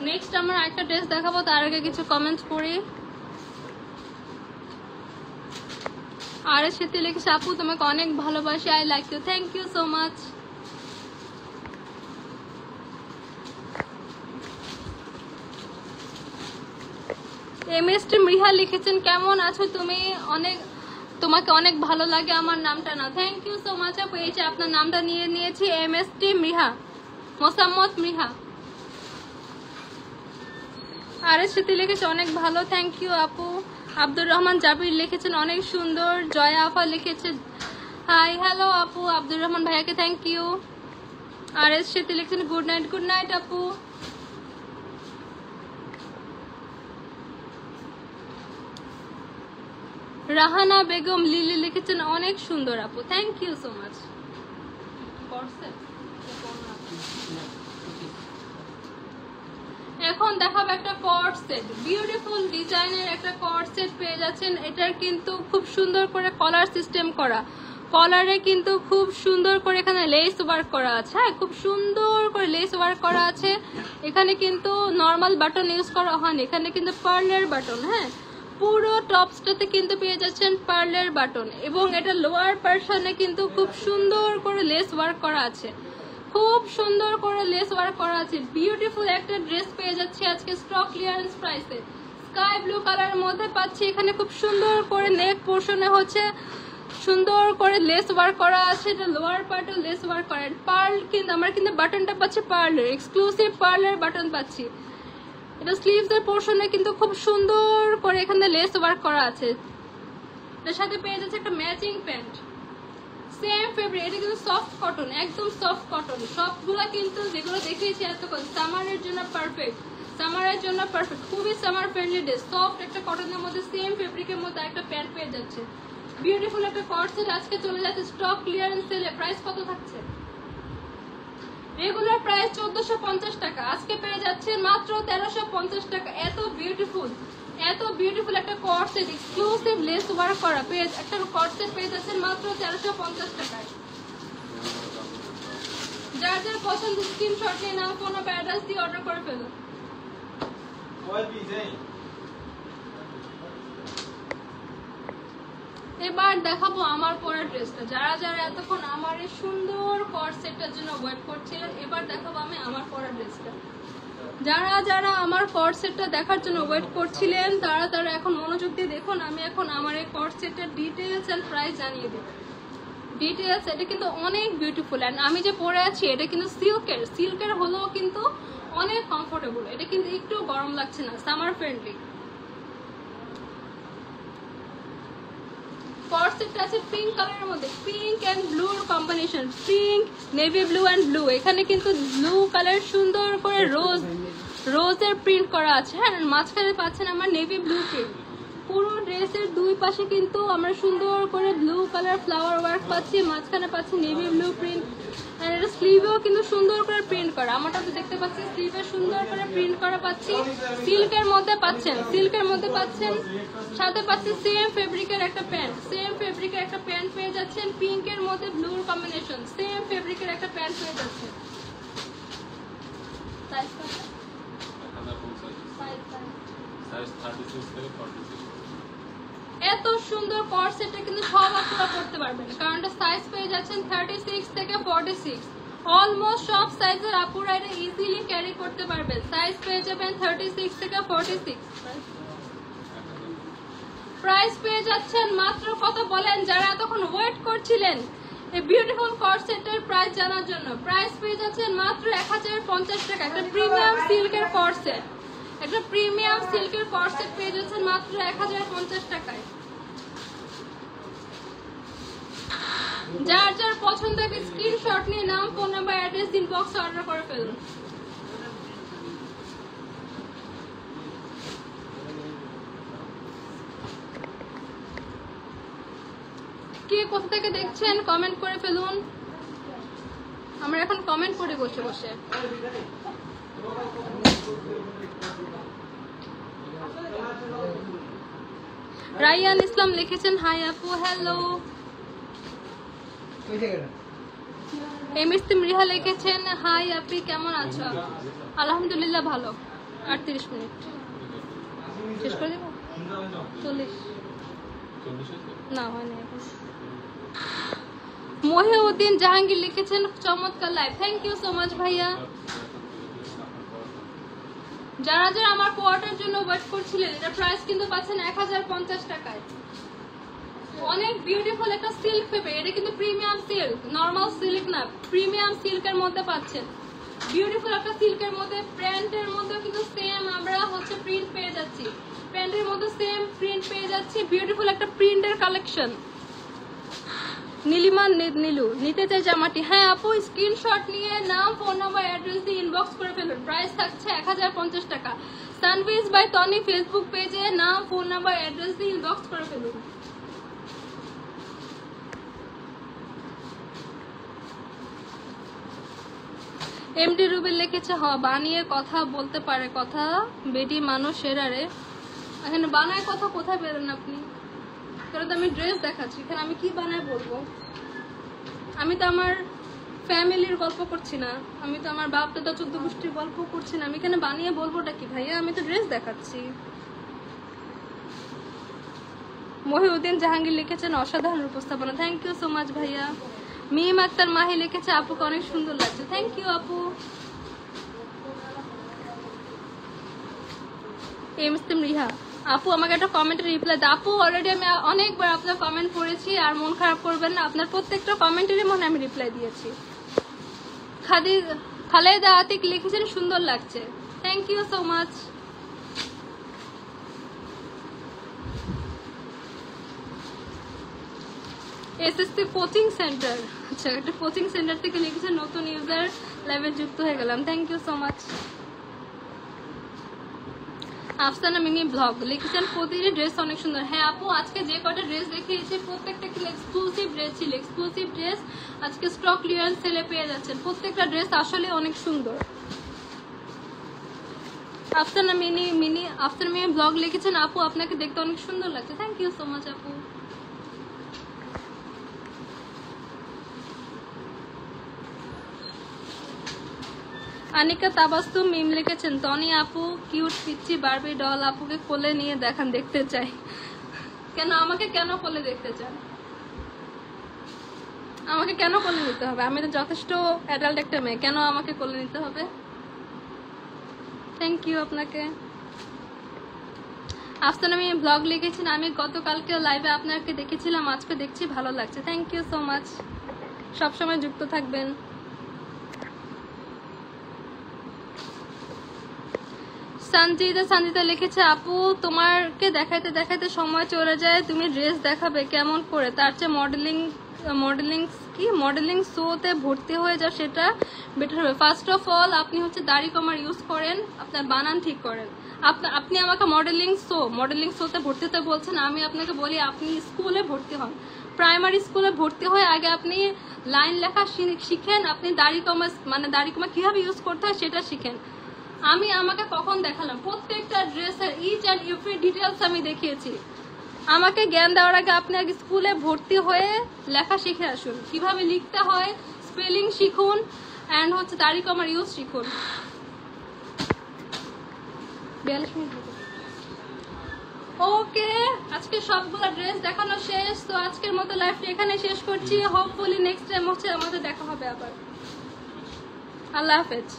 নেক্সট আমরা একটা ড্রেস দেখাবো, তার আগে কিছু কমেন্টস পড়ি। আর এর সাথে লিখেছে, আপু তোমাকে অনেক ভালোবাসি, I like you. Thank you so much. MST Mriha লিখেছেন, কেমন আছো তুমি? তোমাকে অনেক ভালো লাগে আমার নামটা না। থ্যাংক ইউ সো মাচ আপু। এই যে আপনার নামটা নিয়ে নিয়েছি, এমএসটি মৃহা, মোসাম্মদ মৃহা। আর এর সাথে লিখেছে অনেক ভালো, থ্যাংক ইউ আপু। আব্দুর রহমান জাবির লিখেছেন অনেক সুন্দর। জয়া আফা লিখেছে হাই, হ্যালো আপু। আব্দুর রহমান ভাইয়াকে থ্যাংক ইউ। আর এর সাথে লিখেছেন গুড নাইট আপু। রাহানা বেগম লিলি লিখেছেন অনেক সুন্দর আপু, থ্যাংক ইউ সো মাচ। এখন দেখাবো একটা কর্ড সেট, বিউটিফুল ডিজাইনের একটা কর্ড সেট পেয়ে যাচ্ছেন। এটার কিন্তু খুব সুন্দর করে কলার সিস্টেম করা, কলারে কিন্তু খুব সুন্দর করে এখানে লেস ওয়ার্ক করা আছে। হ্যাঁ, খুব সুন্দর করে লেস ওয়ার্ক করা আছে। এখানে কিন্তু নর্মাল বাটন ইউজ করা হয়নি, এখানে কিন্তু পার্লের বাটন। হ্যাঁ, পুরো টপসটাতে কিন্তু পেয়ে যাচ্ছেন পার্লের বাটন। এবং এটা লোয়ার পার্সনে কিন্তু খুব সুন্দর করে লেস ওয়ার্ক করা আছে, খুব সুন্দর করে লেস ওয়ার্ক করা আছে। বিউটিফুল একটা ড্রেস পেয়ে যাচ্ছি আজকে স্টক ক্লিয়ারেন্স প্রাইসে। স্কাই ব্লু কালারের মধ্যে পাচ্ছি। এখানে খুব সুন্দর করে নেক পোর্শনে হচ্ছে সুন্দর করে লেস ওয়ার্ক করা আছে। এটা লোয়ার পার্টও লেস ওয়ার্ক করা। পার্ল কিন্তু আমরা কিন্তু বাটনটা পাচ্ছি পার্লের, এক্সক্লুসিভ পার্লের বাটন পাচ্ছি। এটা স্লিভস এর পোর্শনে কিন্তু খুব সুন্দর করে এখানে লেস ওয়ার্ক করা আছে। এর সাথে পেয়ে যাচ্ছে একটা ম্যাচিং প্যান্ট, সেম ফেব্রিক। এটা কিন্তু সফট কটন, একদম সফট কটন। সবগুলা কিন্তু যেগুলো দেখিয়েছি এতক্ষণ সামারের জন্য পারফেক্ট, সামারের জন্য পারফেক্ট, খুবই সামার ফ্রেন্ডলি ড্রেস। সফট একটা কটনের মধ্যে সেম ফেব্রিকের মধ্যে একটা প্যান্ট পেয়ে যাচ্ছে। বিউটিফুল একটা কর্ড সেট আজকে চলে যাচ্ছে স্টক ক্লিয়ারেন্স সেলে। প্রাইস কত থাকছে? রেগুলার প্রাইস 1450 টাকা, আজকে পেয়ে যাচ্ছে মাত্র 1350 টাকা। এত বিউটিফুল একটা cord set, exclusive lace work করা পেজ একটা কর্ড সেট পেয়ে যাচ্ছেন মাত্র 1350 টাকায়। যার যার পছন্দ স্ক্রিনশট নিয়ে নাও, ফোন নাম্বার অ্যাড্রেস দিয়ে অর্ডার করে ফেলো। এবার দেখাবো আমার পরা ড্রেসটা। যারা যারা এতক্ষণ আমার এই সুন্দর কট সেটটার জন্য ওয়েট করছিলেন, এবার দেখাবো আমি আমার পরা ড্রেসটা। যারা যারা আমার কট সেটটা দেখার জন্য ওয়েট করছিলেন তারা তারা এখন মনোযোগ দিয়ে দেখুন। আমি এখন আমার এই কট সেটটার ডিটেলস এন্ড প্রাইস জানিয়ে দেব। ডিটেলস, এটা কিন্তু অনেক বিউটিফুল অ্যান্ড আমি যে পরে আছি এটা কিন্তু সিল্কের হলেও কিন্তু অনেক কমফোর্টেবল। এটা কিন্তু একটু গরম লাগছে না, সামার ফ্রেন্ডলি। কট সেটটা আছে পিঙ্ক কালারের মধ্যে, পিঙ্ক এন্ড ব্লুর combination, pink navy blue and blue. এখানে কিন্তু ব্লু কালার সুন্দর করে রোজের প্রিন্ট করা আছে। হ্যাঁ, মাঝখানে পাচ্ছেন আমার নেভি ব্লু প্রিন্ট। পুরো ড্রেসের দুই পাশে কিন্তু আমরা সুন্দর করে ব্লু কালার ফ্লাওয়ার ওয়ার্ক পাচ্ছি, মাঝখানে পাচ্ছি নেভি ব্লু প্রিন্ট। আর এটা স্লিভেও কিন্তু সুন্দর করে প্রিন্ট করা, আমারটা তো দেখতে পাচ্ছি স্লিভে সুন্দর করে প্রিন্ট করা পাচ্ছি। সিল্কের মধ্যে পাচ্ছেন, সাথে পাচ্ছি সেম ফেব্রিকের একটা প্যান্ট, পেয়ে যাচ্ছেন। পিঙ্কের মধ্যে ব্লুর কম্বিনেশন, সেম ফেব্রিকের একটা প্যান্ট পেয়ে যাচ্ছেন। এত সুন্দর কট সেটটা কিন্তু সব আপনারা পড়তে পারবেন, কারণ এটা সাইজ পেয়ে যাচ্ছেন 36 থেকে 46। অলমোস্ট সব সাইজের আপুরা এটা ইজিলি ক্যারি করতে পারবেন। সাইজ পেয়ে যাবেন 36 থেকে 46। প্রাইস পেয়ে যাচ্ছেন মাত্র কত বলেন যারা এতক্ষণ ওয়েট করছিলেন এই বিউটিফুল কট সেটের প্রাইস জানার জন্য। প্রাইস পেয়ে যাচ্ছেন মাত্র 1050 টাকা। একটা প্রিমিয়াম সিল্কের কট সেট, পেয়ে যাচ্ছেন মাত্র 1050 টাকায়। যার যার পছন্দ স্ক্রিনশট নিয়ে নাম, ফোন নাম্বার, অ্যাড্রেস ইনবক্সে অর্ডার করে ফেলুন। কে কোথা থেকে দেখছেন কমেন্ট করে ফেলুন, আমরা এখন কমেন্ট করে বসে বসে। রাইয়ান ইসলাম লিখেছেন হাই আপু, হ্যালো। এমএস মৃহা লিখেছেন হাই আপি, কেমন আছো? আলহামদুলিল্লাহ ভালো। 38 মিনিট শেষ করে দেব। 40 না হয়নি এখন। মহিউদ্দিন জাহাঙ্গীর লিখেছেন চমৎকার live, thank you so much ভাইয়া। যারা যারা আমার কোয়ার্টার জন্য ওয়েট করছিলেন, এটা প্রাইস কিন্তু পাচ্ছেন 1050 টাকায়। অনেক বিউটিফুল একটা সিল্ক পেপে, এটা কিন্তু প্রিমিয়াম সিল্ক, নরমাল সিল্ক না, প্রিমিয়াম সিল্কের মধ্যে পাচ্ছেন। বিউটিফুল একটা সিল্কের মধ্যে, প্যান্টের মধ্যে কিন্তু সেম আমরা প্রিন্ট পেয়ে যাচ্ছি, প্যান্টের মধ্যে সেম প্রিন্ট পেয়ে যাচ্ছি। বিউটিফুল একটা প্রিন্টের কালেকশন। নীলিমা নীলু নিতে চাই জামাটি। হ্যাঁ আপু, স্ক্রিনশট নিয়ে নাম, ফোন নাম্বার, অ্যাড্রেস দিয়ে ইনবক্স করে ফেলুন। প্রাইস থাকছে 1050 টাকা। সানভিজ বাই টনি ফেসবুক পেজে নাম, ফোন নাম্বার, অ্যাড্রেস দিয়ে ইনবক্স করে ফেলুন। এমডি রুবেল লিখেছে বানিয়ে কথা বলতে পারে, কথা বেটি মানুষ এরারে। এখানে বানায় কথা কোথায় পেলেন আপনি? তাহলে তো আমি ড্রেস দেখাচ্ছি, এখানে আমি কি বানায় বলবো? আমি তো আমার ফ্যামিলির গল্প করছি না, আমি তো আমার বাপ দাদা 14 গোষ্ঠীর গল্প করছি না। আমি এখানে বানিয়ে বলবোটা কি ভাইয়া? আমি তো ড্রেস দেখাচ্ছি। মহিউদ্দিন জাহাঙ্গীর লিখেছেন অসাধারণ উপস্থাপনা, থ্যাংক ইউ সো মাচ ভাইয়া। মিম আক্তার মাহি লিখেছে আপুকে অনেক সুন্দর লাগছে, থ্যাংক ইউ আপু। এমএসএম রিহা আপু আমাকে একটা কমেন্টে রিপ্লাই দাও। আপু অলরেডি আমি অনেকবার আপনার কমেন্ট পড়েছি, আর মন খারাপ করবেন না, আপনার প্রত্যেকটা কমেন্টেরই মনে আমি রিপ্লাই দিয়েছি। খালেদা আতিক লিখেছেন সুন্দর লাগছে, thank you so much. SSC coaching centre, আচ্ছা একটা কোচিং সেন্টার থেকে লিখেছেন নতুন ইউজার লাইভে যুক্ত হয়ে গেলাম, thank you so much. Afsana Mimi blog লিখেছেন প্রতিটি ড্রেস অনেক সুন্দর। হ্যাঁ আপু, আজকে যে কটা ড্রেস দেখিয়েছি প্রত্যেকটা কিন্তু এক্সক্লুসিভ ড্রেস ছিল, এক্সক্লুসিভ ড্রেস আজকে স্টক ক্লিয়ারেন্স সেলে পেয়ে যাচ্ছেন। প্রত্যেকটা ড্রেস আসলে অনেক সুন্দর। আফসানা মিমি ব্লগ লিখেছেন আপু আপনাকে দেখতে অনেক সুন্দর লাগছে, থ্যাংক ইউ সো মাচ আপু। আনিকা তাবাস্তুম মিম লিখেছেন, টনি আপু কিউট পিচ্চি বারবি ডল আপুকে কোলে নিয়ে দেখান, দেখতে চাই। কেন আমাকে কেন কোলে দেখতে চান? আমাকে কেন কোলে নিতে হবে? আমি তো যথেষ্ট অ্যাডাল্ট একটা মেয়ে, কেন আমাকে কোলে নিতে হবে? থ্যাংক ইউ আপনাকে। আফসান আমি ব্লগ লিখেছেন, আমি গতকালকে লাইভে আপনাকে দেখেছিলাম, আজকে দেখছি, ভালো লাগছে। থ্যাংক ইউ সো মাচ, সবসময় যুক্ত থাকবেন। সঞ্জিতা লিখেছে, আপু তোমাকে দেখাইতে দেখাইতে সময় চলে যায়, তুমি ড্রেস দেখাবে কেমন করে? তার চেয়ে মডেলিং শোতে ভর্তি হয়ে যাও, সেটা বেটার হবে। ফার্স্ট অফ অল আপনি হচ্ছে দাড়ি কমার ইউজ করেন, আপনার বানান ঠিক করেন। আপনি আমাকে মডেলিং শোতে ভর্তি হতে বলছেন, আমি আপনাকে বলি আপনি স্কুলে ভর্তি হন, প্রাইমারি স্কুলে ভর্তি হয়ে আগে আপনি লাইন লেখা শিখেন, আপনি দাড়ি কমা কিভাবে ইউজ করতে হয় সেটা শিখেন। আমি আমাকে কখন দেখালাম? প্রত্যেকটা ড্রেসের ইচ অ্যান্ড এভরি ডিটেলস আমি দেখিয়েছি। আমাকে জ্ঞান দেওয়ার আগে আপনি আগে স্কুলে ভর্তি হয়ে লেখা শিখে আসুন, কিভাবে লিখতে হয় স্পেলিং শিখুন, অ্যান্ড হচ্ছে দাড়ি কমার ইউজ শিখুন। 42 মিনিট। ওকে, আজকে সবগুলো ড্রেস দেখানো শেষ, তো আজকের মতো লাইভটা এখানে শেষ করছি। হোপফুলি নেক্সট টাইম হচ্ছে আমাদের দেখা হবে আবার। আল্লাহ হাফেজ।